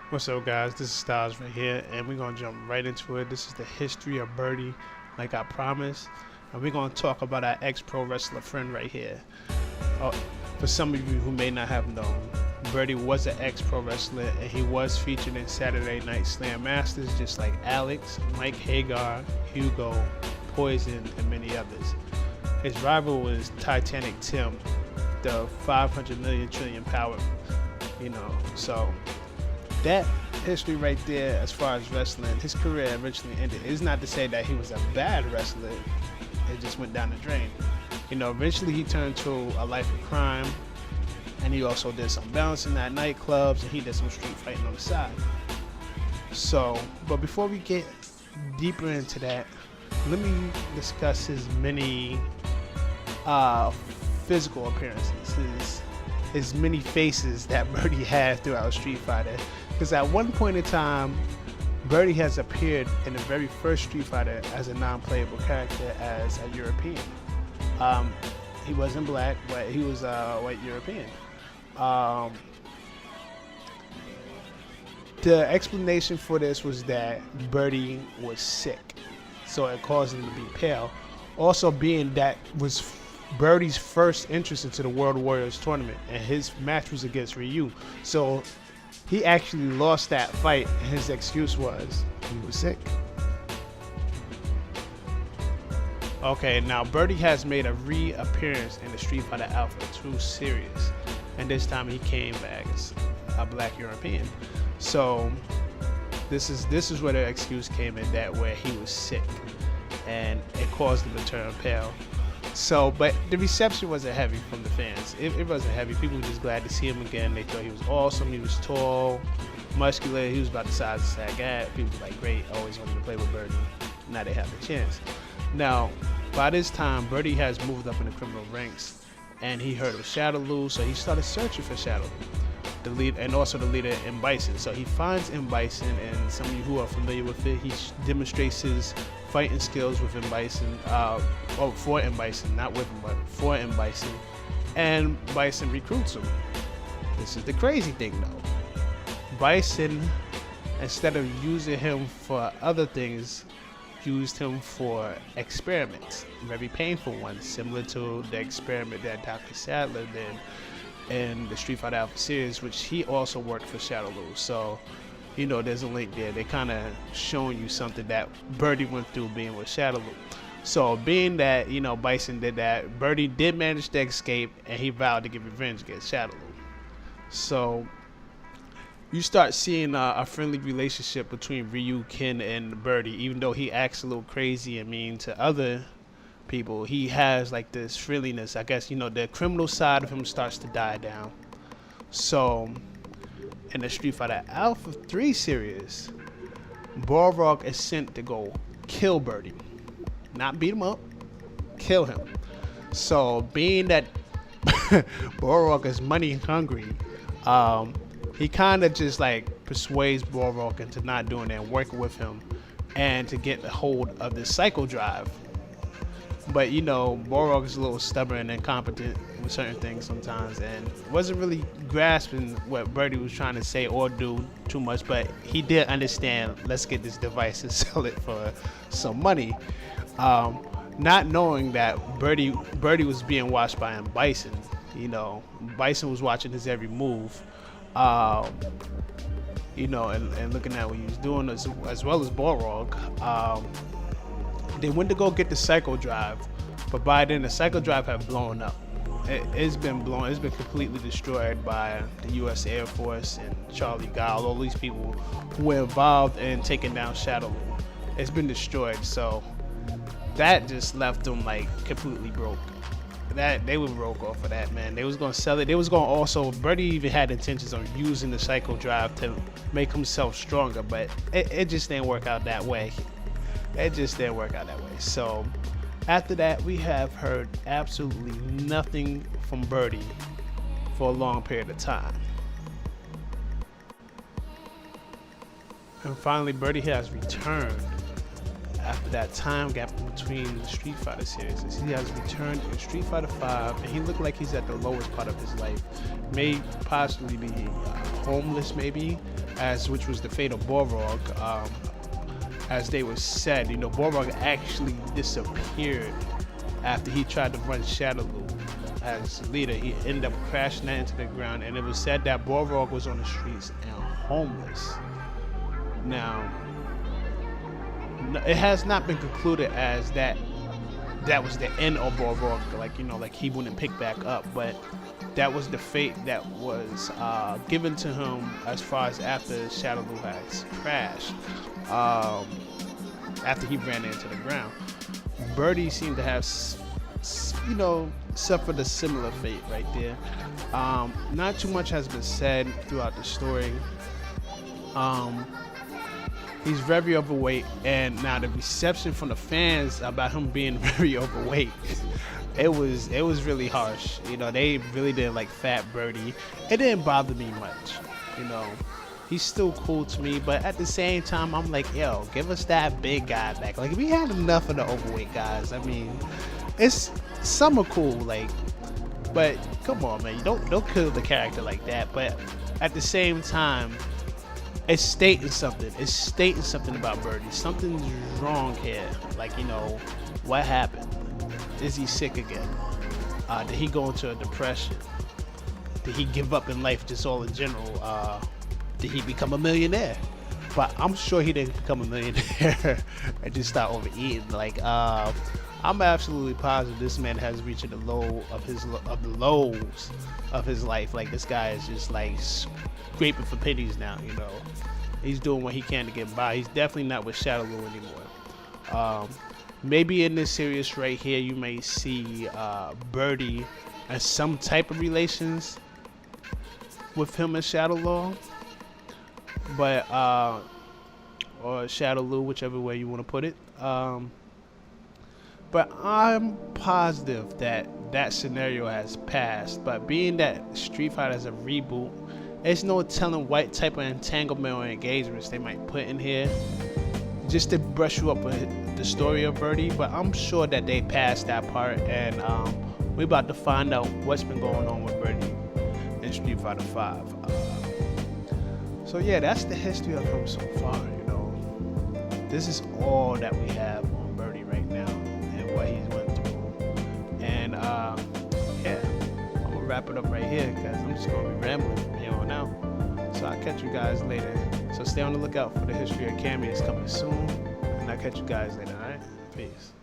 What's up, guys? This is Styles right here, and we're gonna jump right into it. This is the history of Birdie, like I promised, and we're gonna talk about our ex-pro wrestler friend right here. Uh, for some of you who may not have known, Birdie was an ex-pro wrestler, and he was featured in Saturday Night Slam Masters, just like Alex, Mike Hagar, Hugo, Poison, and many others. His rival was Titanic Tim, the 500 million trillion power. So that history right there, as far as wrestling, his career eventually ended. It's not to say that he was a bad wrestler, it just went down the drain. Eventually he turned to a life of crime, and he also did some bouncing at nightclubs, and he did some street fighting on the side. But before we get deeper into that, let me discuss his many physical appearances, his many faces that Birdie had throughout Street Fighter. Because at one point in time, Birdie has appeared in the very first Street Fighter as a non-playable character as a European. He wasn't black, but he was a white European. The explanation for this was that Birdie was sick, so it caused him to be pale. Also, being that was Birdie's first entrance into the World Warriors tournament, and his match was against Ryu. So he actually lost that fight, and his excuse was he was sick. Okay, now Birdie has made a reappearance in the Street Fighter Alpha 2 series, and this time he came back as a black European. So this is where the excuse came in, that where he was sick, and it caused him to turn pale. So, but the reception wasn't heavy from the fans. It wasn't heavy. People were just glad to see him again. They thought he was awesome. He was tall, muscular. He was about the size of Sagat. People were like, great, always wanted to play with Birdie. Now they have the chance. Now, by this time, Birdie has moved up in the criminal ranks, and he heard of Shadaloo, so he started searching for Shadaloo, the lead, and also the leader M. Bison. So he finds M. Bison, and some of you who are familiar with it, he demonstrates his fighting skills with M. Bison, for M. Bison, not with him, but for M. Bison, and Bison recruits him. This is the crazy thing, though. Bison, instead of using him for other things, used him for experiments, very painful ones, similar to the experiment that Dr. Sadler did in the Street Fighter Alpha series, which he also worked for Shadaloo. So, there's a link there. They kind of showing you something that Birdie went through being with Shadaloo. So, being that, Bison did that, Birdie did manage to escape, and he vowed to get revenge against Shadaloo. So, you start seeing a friendly relationship between Ryu, Ken, and Birdie. Even though he acts a little crazy and mean to other people, he has like this friendliness. I guess, the criminal side of him starts to die down. So, in the Street Fighter Alpha 3 series, Balrog is sent to go kill Birdie. Not beat him up, kill him. So, being that Balrog is money hungry, he kind of just like persuades Balrog into not doing that and working with him, and to get a hold of the Psycho Drive. But Balrog is a little stubborn and incompetent with certain things sometimes, and wasn't really grasping what Birdie was trying to say or do too much. But he did understand, let's get this device and sell it for some money. Not knowing that Birdie was being watched by M. Bison. Bison was watching his every move. And looking at what he was doing, as well as Balrog. They went to go get the Psycho Drive, but by then the Psycho Drive had blown up. It's been completely destroyed by the U.S. Air Force and Charlie Gile, all these people who were involved in taking down Shadaloo. It's been destroyed, so that just left them like completely broke. That they were broke off of that, man. They was gonna sell it. They was gonna also, Birdie even had intentions on using the Psycho Drive to make himself stronger, but it just didn't work out that way. So after that, we have heard absolutely nothing from Birdie for a long period of time. And finally, Birdie has returned after that time gap between the Street Fighter series. He has returned in Street Fighter 5, and he looked like he's at the lowest part of his life. May possibly be homeless, maybe. which was the fate of Borog. As they were said, Borog actually disappeared after he tried to run Shadowloo as leader. He ended up crashing that into the ground, and it was said that Borog was on the streets and homeless. Now, it has not been concluded as that was the end of Borog, like he wouldn't pick back up, but that was the fate that was given to him as far as after Shadowloo has crashed, after he ran into the ground. Birdie seemed to have, suffered a similar fate right there. Not too much has been said throughout the story. He's very overweight, and now the reception from the fans about him being very overweight, it was really harsh. They really didn't like fat Birdie. It didn't bother me much. He's still cool to me, but at the same time, I'm like, yo, give us that big guy back. Like, we had enough of the overweight guys. I mean, some are cool, but come on, man, don't kill the character like that. But at the same time, it's stating something. It's stating something about Birdie. Something's wrong here. What happened? Is he sick again? Did he go into a depression? Did he give up in life just all in general? Did he become a millionaire? But I'm sure he didn't become a millionaire and just start overeating. I'm absolutely positive this man has reached the low of the lows of his life. This guy is just scraping for pennies now. He's doing what he can to get by. He's definitely not with Shadowloo anymore. Maybe in this series right here, you may see Birdie and some type of relations with him and Shadowloo, but or Shadowloo, whichever way you want to put it. But I'm positive that scenario has passed. But being that Street Fighter is a reboot, there's no telling what type of entanglement or engagements they might put in here just to brush you up with the story of Birdie. But I'm sure that they passed that part, and we're about to find out what's been going on with Birdie in Street Fighter 5. So yeah, that's the history of him so far. This is all that we have on Birdie right now and what he's went through. And yeah, I'm gonna wrap it up right here because I'm just gonna be rambling from here on out. So I'll catch you guys later. So stay on the lookout for the history of Cammy. It's coming soon, and I'll catch you guys later. All right, peace.